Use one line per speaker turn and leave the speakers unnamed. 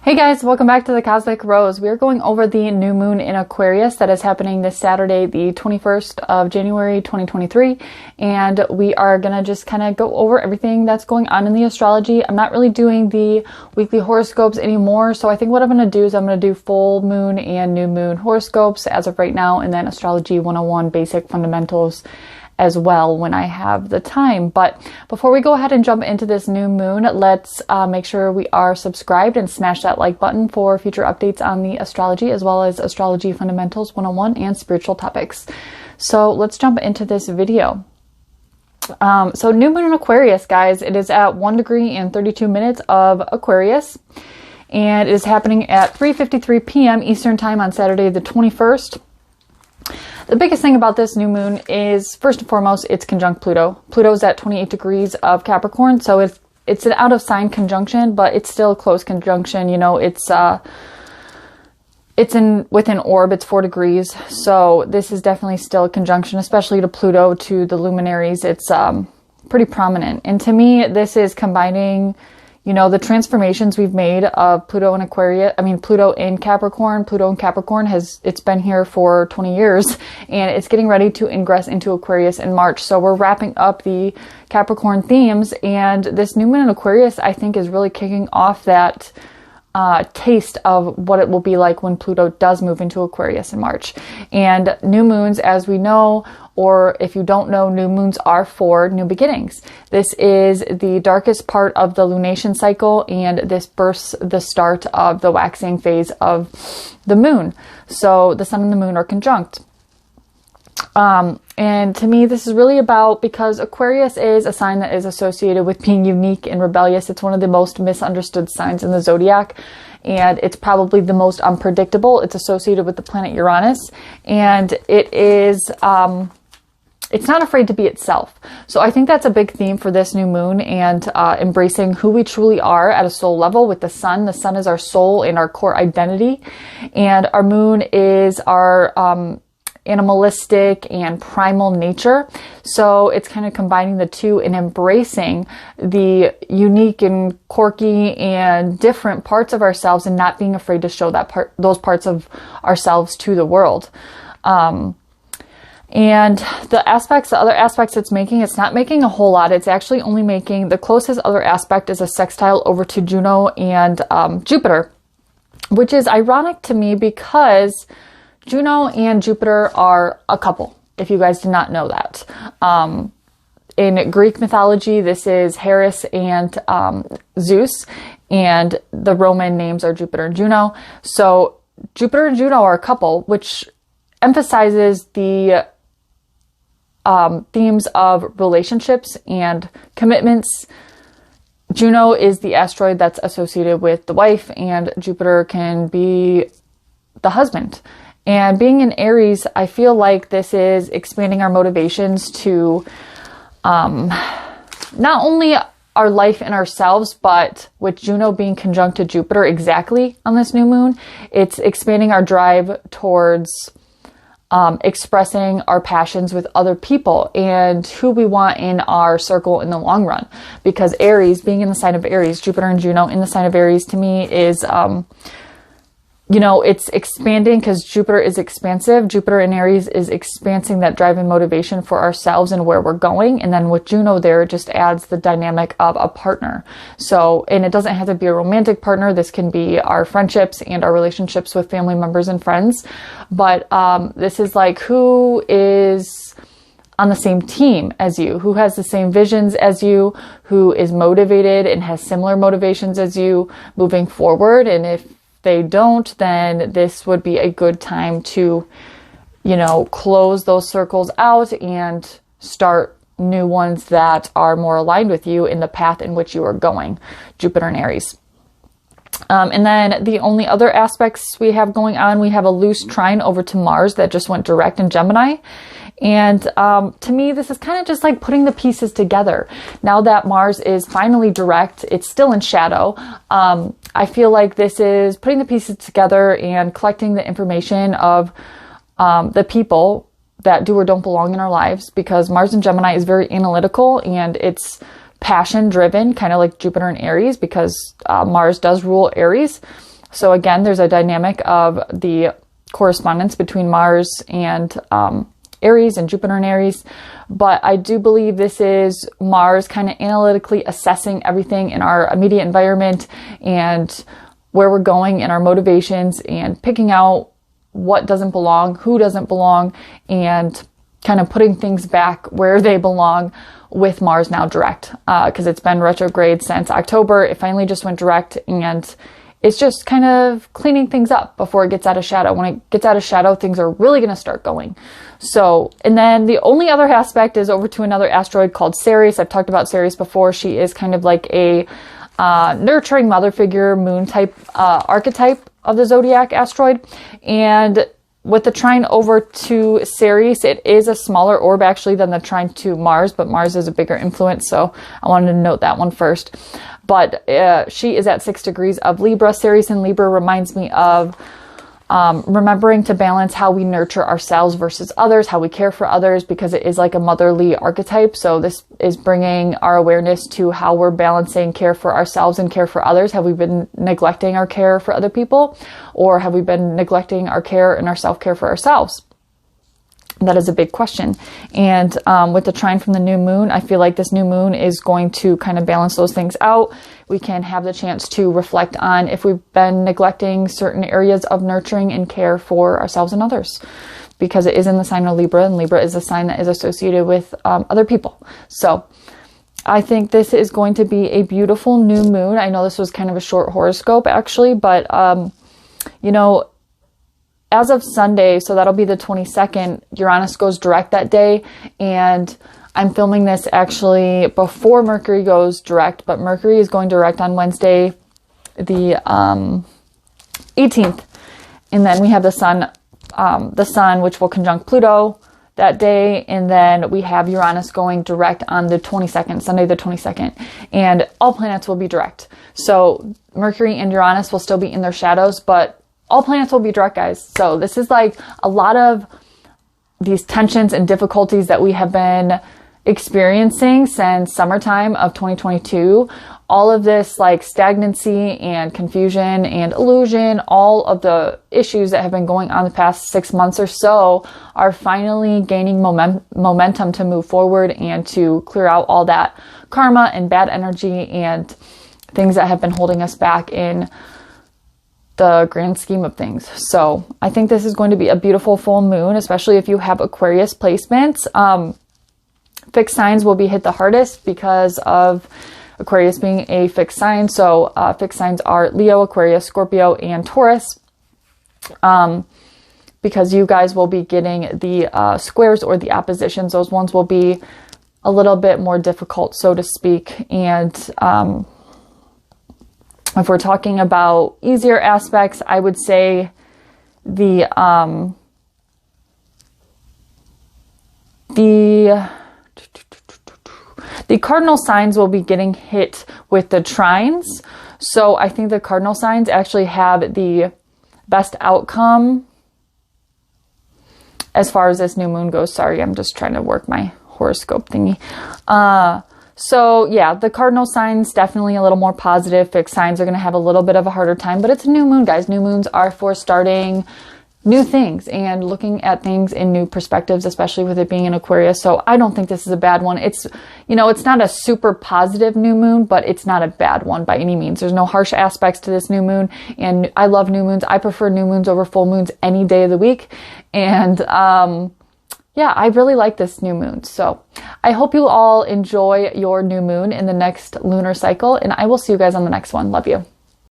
Hey guys, welcome back to the Cosmic Rose. We are going over the new moon in Aquarius that is happening this Saturday, the 21st of January, 2023. And we are going to just kind of go over everything that's going on in the astrology. I'm not really doing the weekly horoscopes anymore. So I think what I'm going to do is I'm going to do full moon and new moon horoscopes as of right now. And then Astrology 101 basic fundamentals as well when I have the time. But before we go ahead and jump into this new moon, let's make sure we are subscribed and smash that like button for future updates on the astrology, as well as Astrology Fundamentals 101 and spiritual topics. So let's jump into this video. So new moon in Aquarius, guys, it is at 1 degree and 32 minutes of Aquarius, and it is happening at 3:53 p.m. Eastern time on Saturday the 21st. The biggest thing about this new moon is, first and foremost, it's conjunct Pluto. Pluto's at 28 degrees of Capricorn, so it's an out of sign conjunction, but it's still a close conjunction. You know, it's within orb, it's 4 degrees, so this is definitely still a conjunction, especially to Pluto, to the luminaries. It's pretty prominent, and to me, this is combining, you know, the transformations we've made of Pluto in Aquarius. I mean, Pluto in Capricorn. Pluto in Capricorn it's been here for 20 years, and it's getting ready to ingress into Aquarius in March. So we're wrapping up the Capricorn themes, and this new moon in Aquarius, I think, is really kicking off that taste of what it will be like when Pluto does move into Aquarius in March. And new moons, as we know, or if you don't know, new moons are for new beginnings. This is the darkest part of the lunation cycle, and this bursts the start of the waxing phase of the moon. So the sun and the moon are conjunct. And to me, this is really about, because Aquarius is a sign that is associated with being unique and rebellious. It's one of the most misunderstood signs in the zodiac, and it's probably the most unpredictable. It's associated with the planet Uranus, and it is, it's not afraid to be itself. So I think that's a big theme for this new moon, and embracing who we truly are at a soul level with the sun. The sun is our soul and our core identity, and our moon is our animalistic and primal nature. So it's kind of combining the two and embracing the unique and quirky and different parts of ourselves, and not being afraid to show those parts of ourselves to the world. And the other aspects it's making, it's not making a whole lot. It's actually only making, the closest other aspect is a sextile over to Juno and Jupiter, which is ironic to me because Juno and Jupiter are a couple, if you guys did not know that. In Greek mythology, this is Hera and Zeus, and the Roman names are Jupiter and Juno. So Jupiter and Juno are a couple, which emphasizes the themes of relationships and commitments. Juno is the asteroid that's associated with the wife, and Jupiter can be the husband. And being in Aries, I feel like this is expanding our motivations to not only our life and ourselves, but with Juno being conjunct to Jupiter exactly on this new moon, it's expanding our drive towards expressing our passions with other people and who we want in our circle in the long run. Because Aries, being in the sign of Aries, Jupiter and Juno in the sign of Aries, to me is you know, it's expanding, because Jupiter is expansive. Jupiter in Aries is expansing that drive and motivation for ourselves and where we're going. And then with Juno there, it just adds the dynamic of a partner. So, and it doesn't have to be a romantic partner. This can be our friendships and our relationships with family members and friends. But this is like, who is on the same team as you, who has the same visions as you, who is motivated and has similar motivations as you moving forward. And if they don't, then this would be a good time to, you know, close those circles out and start new ones that are more aligned with you in the path in which you are going, Jupiter and Aries. And then the only other aspects we have going on, we have a loose trine over to Mars that just went direct in Gemini. And to me, this is kind of just like putting the pieces together. Now that Mars is finally direct, it's still in shadow. I feel like this is putting the pieces together and collecting the information of the people that do or don't belong in our lives, because Mars in Gemini is very analytical and it's passion driven, kind of like Jupiter in Aries, because Mars does rule Aries. So again, there's a dynamic of the correspondence between Mars and Aries and Jupiter in Aries. But I do believe this is Mars kind of analytically assessing everything in our immediate environment and where we're going and our motivations, and picking out what doesn't belong, who doesn't belong, and kind of putting things back where they belong with Mars now direct. Because it's been retrograde since October. It finally just went direct, and it's just kind of cleaning things up before it gets out of shadow. When it gets out of shadow, things are really going to start going. So, and then the only other aspect is over to another asteroid called Ceres. I've talked about Ceres before. She is kind of like a nurturing mother figure, moon type archetype of the zodiac asteroid. And with the trine over to Ceres, it is a smaller orb actually than the trine to Mars, but Mars is a bigger influence, so I wanted to note that one first. But she is at 6 degrees of Libra. Ceres in Libra reminds me of remembering to balance how we nurture ourselves versus others, how we care for others, because it is like a motherly archetype. So this is bringing our awareness to how we're balancing care for ourselves and care for others. Have we been neglecting our care for other people, or have we been neglecting our care and our self-care for ourselves? That is a big question. And with the trine from the new moon, I feel like this new moon is going to kind of balance those things out. We can have the chance to reflect on if we've been neglecting certain areas of nurturing and care for ourselves and others, because it is in the sign of Libra, and Libra is a sign that is associated with other people. So I think this is going to be a beautiful new moon. I know this was kind of a short horoscope actually, but you know, as of Sunday, so that'll be the 22nd, Uranus goes direct that day, and I'm filming this actually before Mercury goes direct, but Mercury is going direct on Wednesday, the 18th, and then we have the sun, which will conjunct Pluto that day, and then we have Uranus going direct on the 22nd, Sunday the 22nd, and all planets will be direct. So Mercury and Uranus will still be in their shadows, but all planets will be direct, guys. So this is like a lot of these tensions and difficulties that we have been experiencing since summertime of 2022. All of this like stagnancy and confusion and illusion, all of the issues that have been going on the past 6 months or so are finally gaining momentum to move forward and to clear out all that karma and bad energy and things that have been holding us back in the grand scheme of things. So I think this is going to be a beautiful full moon, especially if you have Aquarius placements. Fixed signs will be hit the hardest because of Aquarius being a fixed sign. So fixed signs are Leo, Aquarius, Scorpio, and Taurus. Because you guys will be getting the squares or the oppositions. Those ones will be a little bit more difficult, so to speak. And if we're talking about easier aspects, I would say the cardinal signs will be getting hit with the trines. So I think the cardinal signs actually have the best outcome as far as this new moon goes. Sorry, I'm just trying to work my horoscope thingy. So yeah, the cardinal signs definitely a little more positive. Fixed signs are going to have a little bit of a harder time, but it's a new moon, guys. New moons are for starting new things and looking at things in new perspectives, especially with it being in Aquarius. So I don't think this is a bad one. It's, you know, it's not a super positive new moon, but it's not a bad one by any means. There's no harsh aspects to this new moon, and I love new moons. I prefer new moons over full moons any day of the week. And yeah, I really like this new moon. So I hope you all enjoy your new moon in the next lunar cycle, and I will see you guys on the next one. Love you.